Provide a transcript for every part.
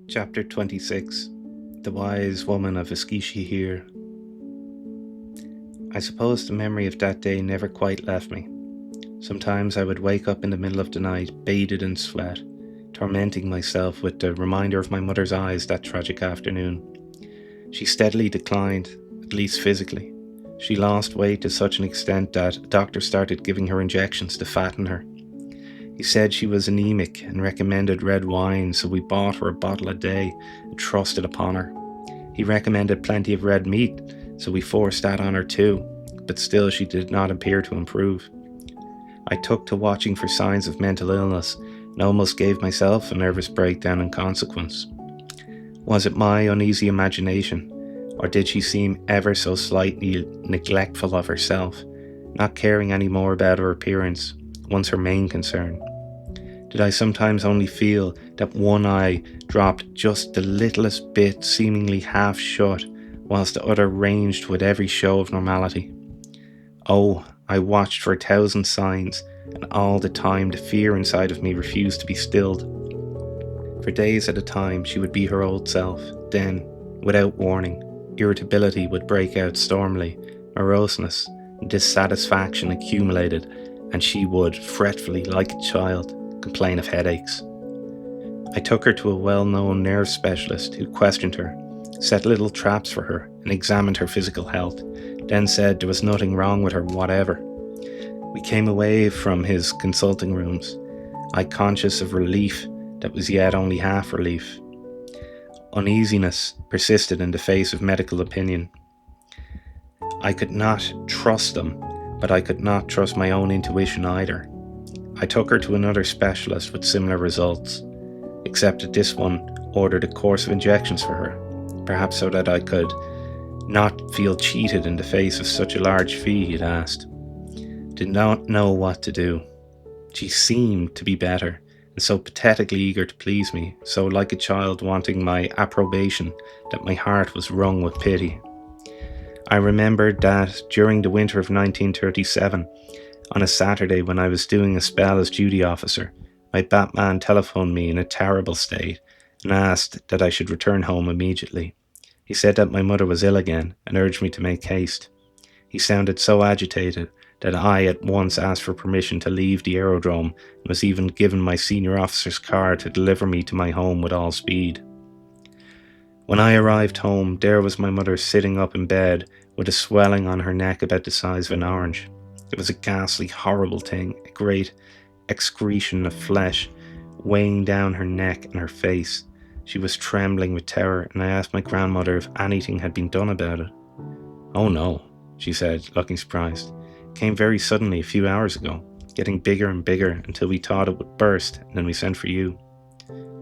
Chapter 26. The Wise Woman of Iskishi here. I suppose the memory of that day never quite left me. Sometimes I would wake up in the middle of the night, bathed in sweat, tormenting myself with the reminder of my mother's eyes that tragic afternoon. She steadily declined, at least physically. She lost weight to such an extent that a doctor started giving her injections to fatten her. He said she was anemic and recommended red wine, so we bought her a bottle a day and trusted upon her. He recommended plenty of red meat, so we forced that on her too, but still she did not appear to improve. I took to watching for signs of mental illness and almost gave myself a nervous breakdown in consequence. Was it my uneasy imagination, or did she seem ever so slightly neglectful of herself, not caring any more about her appearance, once her main concern? Did I sometimes only feel that one eye dropped just the littlest bit, seemingly half shut, whilst the other ranged with every show of normality? Oh, I watched for 1,000 signs, and all the time the fear inside of me refused to be stilled. For days at a time she would be her old self, then, without warning, irritability would break out stormily, moroseness and dissatisfaction accumulated, and she would, fretfully like a child, complain of headaches. I took her to a well-known nerve specialist who questioned her, set little traps for her, and examined her physical health, then said there was nothing wrong with her whatever. We came away from his consulting rooms, I conscious of relief that was yet only half relief. Uneasiness persisted in the face of medical opinion. I could not trust them, but I could not trust my own intuition either. I took her to another specialist with similar results, except that this one ordered a course of injections for her, perhaps so that I could not feel cheated in the face of such a large fee he'd asked. Did not know what to do. She seemed to be better, and so pathetically eager to please me, so like a child wanting my approbation, that my heart was wrung with pity. I remembered that during the winter of 1937, on a Saturday when I was doing a spell as duty officer, my Batman telephoned me in a terrible state and asked that I should return home immediately. He said that my mother was ill again and urged me to make haste. He sounded so agitated that I at once asked for permission to leave the aerodrome and was even given my senior officer's car to deliver me to my home with all speed. When I arrived home, there was my mother sitting up in bed with a swelling on her neck about the size of an orange. It was a ghastly, horrible thing, a great excretion of flesh weighing down her neck and her face. She was trembling with terror, and I asked my grandmother if anything had been done about it. "Oh no," she said, looking surprised. "It came very suddenly a few hours ago, getting bigger and bigger until we thought it would burst, and then we sent for you."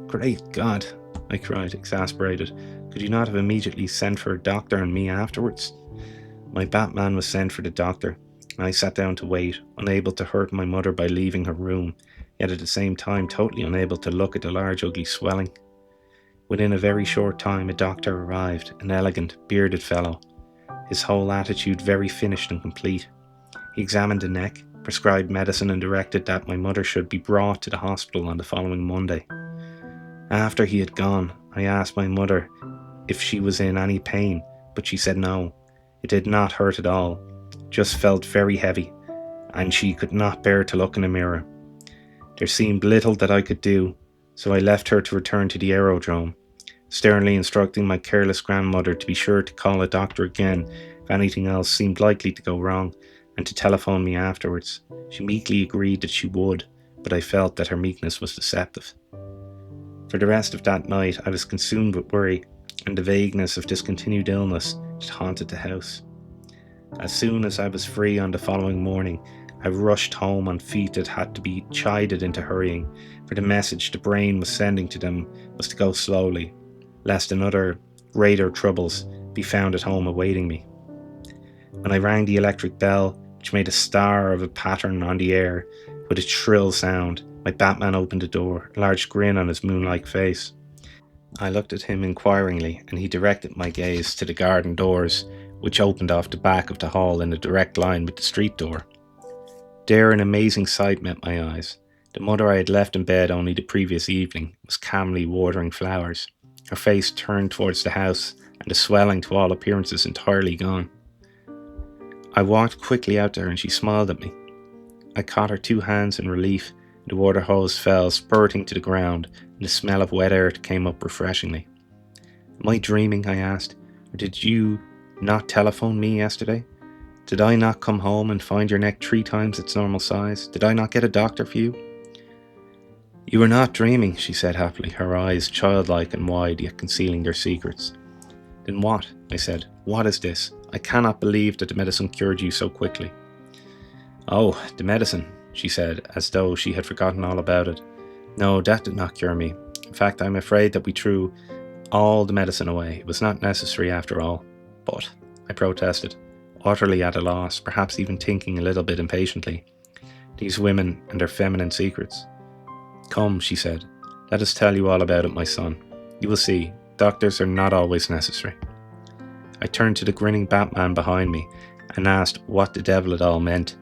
"Great God," I cried, exasperated. "Could you not have immediately sent for a doctor and me afterwards?" My Batman was sent for the doctor, and I sat down to wait, unable to hurt my mother by leaving her room, yet at the same time totally unable to look at the large ugly swelling. Within a very short time a doctor arrived, an elegant, bearded fellow, his whole attitude very finished and complete. He examined the neck, prescribed medicine, and directed that my mother should be brought to the hospital on the following Monday. After he had gone, I asked my mother if she was in any pain, but she said no. It did not hurt at all, just felt very heavy, and she could not bear to look in a mirror. There seemed little that I could do, so I left her to return to the aerodrome, sternly instructing my careless grandmother to be sure to call a doctor again if anything else seemed likely to go wrong, and to telephone me afterwards. She meekly agreed that she would, but I felt that her meekness was deceptive. For the rest of that night I was consumed with worry, and the vagueness of discontinued illness that haunted the house. As soon as I was free on the following morning, I rushed home on feet that had to be chided into hurrying, for the message the brain was sending to them was to go slowly, lest another greater troubles be found at home awaiting me. When I rang the electric bell, which made a star of a pattern on the air with a shrill sound, my Batman opened the door, a large grin on his moon-like face. I looked at him inquiringly, and he directed my gaze to the garden doors, which opened off the back of the hall in a direct line with the street door. There an amazing sight met my eyes. The mother I had left in bed only the previous evening was calmly watering flowers, her face turned towards the house, and the swelling to all appearances entirely gone. I walked quickly out to her and she smiled at me. I caught her 2 hands in relief. The water hose fell spurting to the ground, and the smell of wet earth came up refreshingly. Am I dreaming? I asked. Or did you not telephone me yesterday? Did I not come home and find your neck 3 times its normal size? Did I not get a doctor for you? You were not dreaming, she said happily, her eyes childlike and wide, yet concealing their secrets. Then what? I said. What is this? I cannot believe that the medicine cured you so quickly. Oh, the medicine, she said, as though she had forgotten all about it. No, that did not cure me. In fact, I'm afraid that we threw all the medicine away. It was not necessary after all. But, I protested, utterly at a loss, perhaps even thinking a little bit impatiently. These women and their feminine secrets. Come, she said, let us tell you all about it, my son. You will see, doctors are not always necessary. I turned to the grinning Batman behind me and asked what the devil it all meant,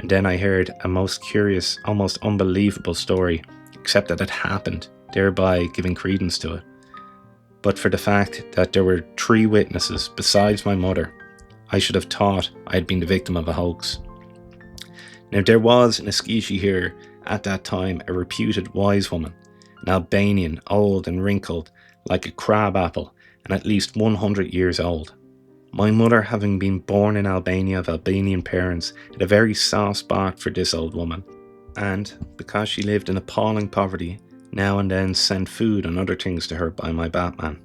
and then I heard a most curious, almost unbelievable story, except that it happened, thereby giving credence to it. But for the fact that there were 3 witnesses besides my mother, I should have thought I had been the victim of a hoax. Now there was in Eskiseh here at that time a reputed wise woman, an Albanian, old and wrinkled like a crab apple and at least 100 years old. My mother, having been born in Albania of Albanian parents, had a very soft spot for this old woman, and, because she lived in appalling poverty, now and then sent food and other things to her by my Batman.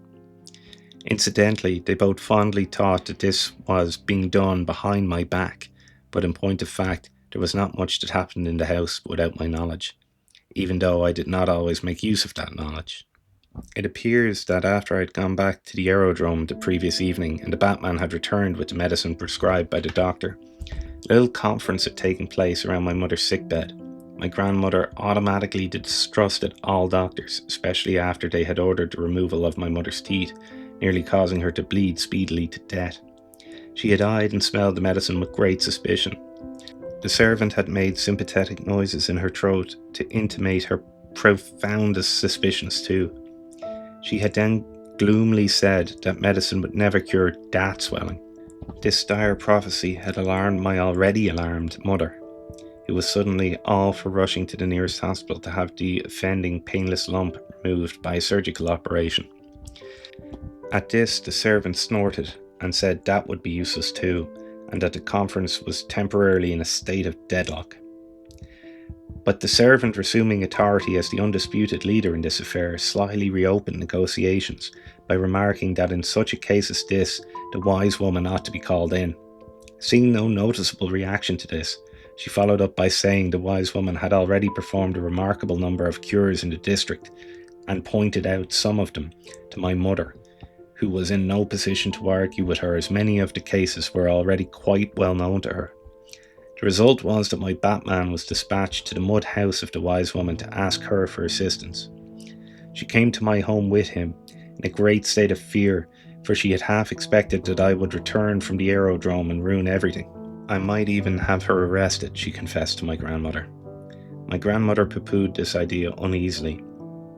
Incidentally, they both fondly thought that this was being done behind my back, but in point of fact, there was not much that happened in the house without my knowledge, even though I did not always make use of that knowledge. It appears that after I had gone back to the aerodrome the previous evening and the Batman had returned with the medicine prescribed by the doctor, a little conference had taken place around my mother's sickbed. My grandmother automatically distrusted all doctors, especially after they had ordered the removal of my mother's teeth, nearly causing her to bleed speedily to death. She had eyed and smelled the medicine with great suspicion. The servant had made sympathetic noises in her throat to intimate her profoundest suspicions too. She had then gloomily said that medicine would never cure that swelling. This dire prophecy had alarmed my already alarmed mother, who was suddenly all for rushing to the nearest hospital to have the offending painless lump removed by a surgical operation. At this, the servant snorted and said that would be useless too, and that the conference was temporarily in a state of deadlock. But the servant, resuming authority as the undisputed leader in this affair, slyly reopened negotiations by remarking that in such a case as this, the wise woman ought to be called in. Seeing no noticeable reaction to this, she followed up by saying the wise woman had already performed a remarkable number of cures in the district, and pointed out some of them to my mother, who was in no position to argue with her, as many of the cases were already quite well known to her. The result was that my Batman was dispatched to the mud house of the wise woman to ask her for assistance. She came to my home with him, in a great state of fear, for she had half expected that I would return from the aerodrome and ruin everything. I might even have her arrested, she confessed to my grandmother. My grandmother pooh-poohed this idea uneasily,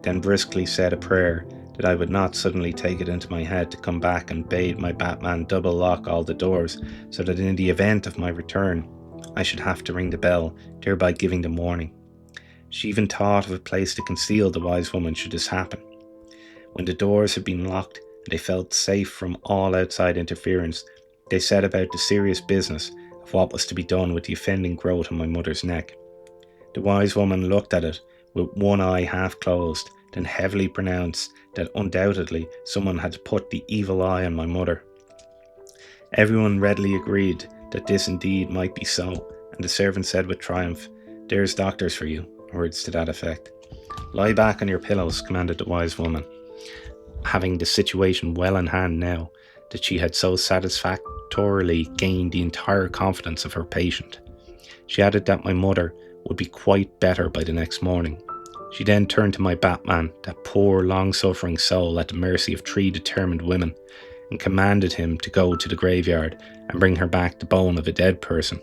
then briskly said a prayer that I would not suddenly take it into my head to come back, and bade my Batman double lock all the doors, so that in the event of my return, I should have to ring the bell, thereby giving them warning. She even thought of a place to conceal the wise woman should this happen. When the doors had been locked and they felt safe from all outside interference, they set about the serious business of what was to be done with the offending growth on my mother's neck. The wise woman looked at it with one eye half closed, then heavily pronounced that undoubtedly someone had put the evil eye on my mother. Everyone readily agreed that this indeed might be so, and the servant said with triumph, "There's doctors for you," words to that effect. "Lie back on your pillows," commanded the wise woman, having the situation well in hand now that she had so satisfactorily gained the entire confidence of her patient. She added that my mother would be quite better by the next morning. She then turned to my Batman, that poor long-suffering soul at the mercy of 3 determined women, and commanded him to go to the graveyard and bring her back the bone of a dead person.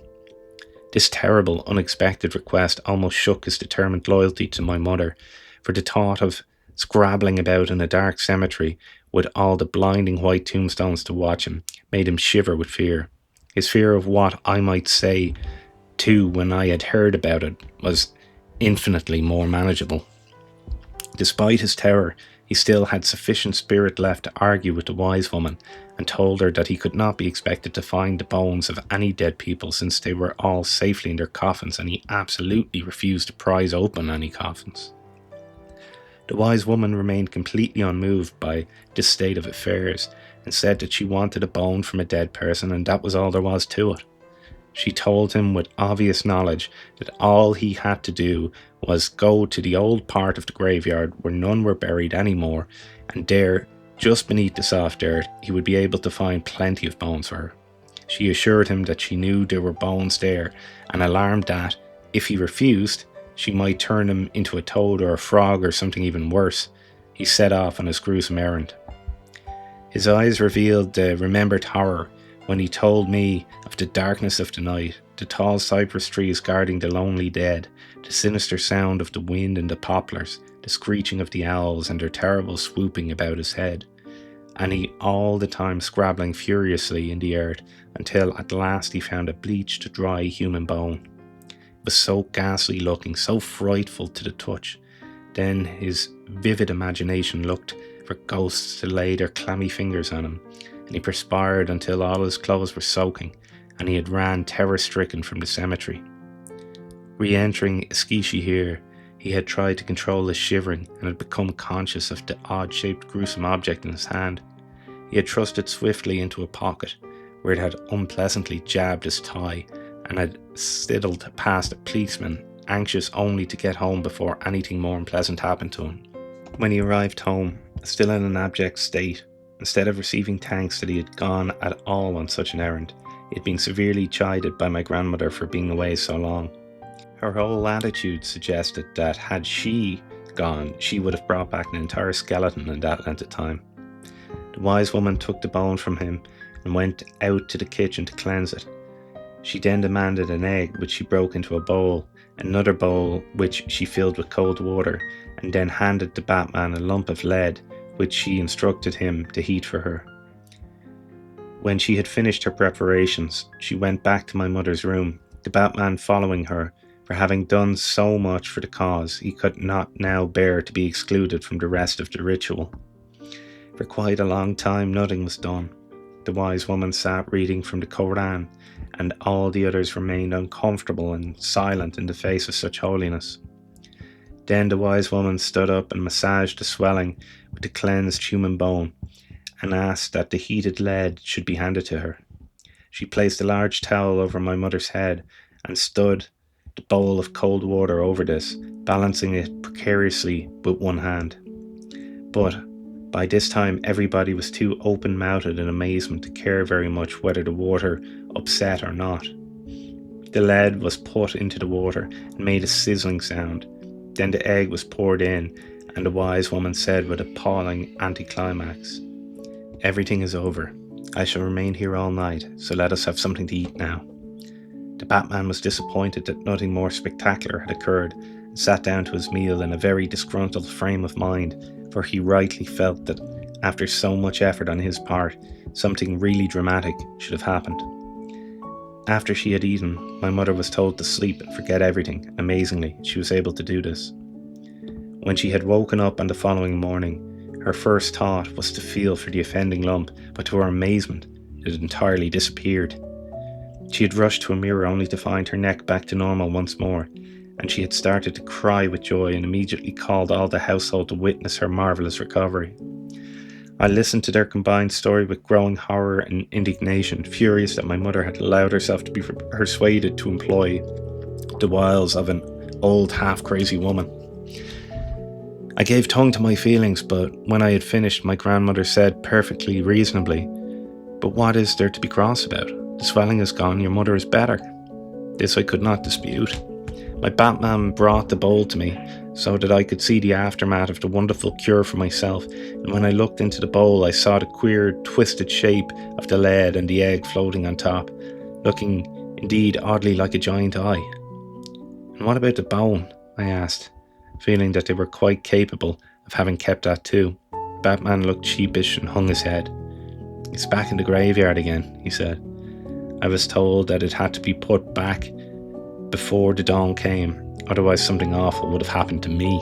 This terrible, unexpected request almost shook his determined loyalty to my mother, for the thought of scrabbling about in a dark cemetery with all the blinding white tombstones to watch him made him shiver with fear. His fear of what I might say, too, when I had heard about it, was infinitely more manageable. Despite his terror, he still had sufficient spirit left to argue with the wise woman, and told her that he could not be expected to find the bones of any dead people since they were all safely in their coffins, and he absolutely refused to prise open any coffins. The wise woman remained completely unmoved by this state of affairs, and said that she wanted a bone from a dead person, and that was all there was to it. She told him with obvious knowledge that all he had to do was go to the old part of the graveyard where none were buried anymore, and there, just beneath the soft earth, he would be able to find plenty of bones for her. She assured him that she knew there were bones there, and alarmed that, if he refused, she might turn him into a toad or a frog or something even worse, he set off on his gruesome errand. His eyes revealed the remembered horror when he told me of the darkness of the night, the tall cypress trees guarding the lonely dead, the sinister sound of the wind in the poplars, the screeching of the owls and their terrible swooping about his head, and he all the time scrabbling furiously in the earth until at last he found a bleached, dry human bone. It was so ghastly looking, so frightful to the touch. Then his vivid imagination looked for ghosts to lay their clammy fingers on him, and he perspired until all his clothes were soaking, and he had ran terror-stricken from the cemetery. Re-entering Iskishi here, he had tried to control his shivering and had become conscious of the odd-shaped gruesome object in his hand. He had thrust it swiftly into a pocket, where it had unpleasantly jabbed his thigh, and had sidled past a policeman, anxious only to get home before anything more unpleasant happened to him. When he arrived home, still in an abject state, instead of receiving thanks that he had gone at all on such an errand, he had been severely chided by my grandmother for being away so long. Her whole attitude suggested that had she gone, she would have brought back an entire skeleton in that length of time. The wise woman took the bone from him and went out to the kitchen to cleanse it. She then demanded an egg, which she broke into a bowl, another bowl which she filled with cold water, and then handed the Batman a lump of lead, which she instructed him to heat for her. When she had finished her preparations, she went back to my mother's room, the Batman following her, for having done so much for the cause, he could not now bear to be excluded from the rest of the ritual. For quite a long time nothing was done. The wise woman sat reading from the Koran, and all the others remained uncomfortable and silent in the face of such holiness. Then the wise woman stood up and massaged the swelling with the cleansed human bone, and asked that the heated lead should be handed to her. She placed a large towel over my mother's head, and stood the bowl of cold water over this, balancing it precariously with one hand. But by this time everybody was too open-mouthed in amazement to care very much whether the water upset or not. The lead was put into the water and made a sizzling sound. Then the egg was poured in, and the wise woman said with appalling anticlimax, "Everything is over. I shall remain here all night, so let us have something to eat now." The Batman was disappointed that nothing more spectacular had occurred, and sat down to his meal in a very disgruntled frame of mind, for he rightly felt that, after so much effort on his part, something really dramatic should have happened. After she had eaten, my mother was told to sleep and forget everything. Amazingly, she was able to do this. When she had woken up on the following morning, her first thought was to feel for the offending lump, but to her amazement, it had entirely disappeared. She had rushed to a mirror only to find her neck back to normal once more, and she had started to cry with joy and immediately called all the household to witness her marvellous recovery. I listened to their combined story with growing horror and indignation, furious that my mother had allowed herself to be persuaded to employ the wiles of an old half-crazy woman. I gave tongue to my feelings, but when I had finished, my grandmother said perfectly reasonably, "But what is there to be cross about? The swelling is gone, your mother is better." This I could not dispute. My Batman brought the bowl to me, so that I could see the aftermath of the wonderful cure for myself, and when I looked into the bowl I saw the queer twisted shape of the lead and the egg floating on top, looking indeed oddly like a giant eye. And what about the bone? I asked, feeling that they were quite capable of having kept that too. Batman looked sheepish and hung his head. It's back in the graveyard again, he said. I was told that it had to be put back before the dawn came, otherwise something awful would have happened to me.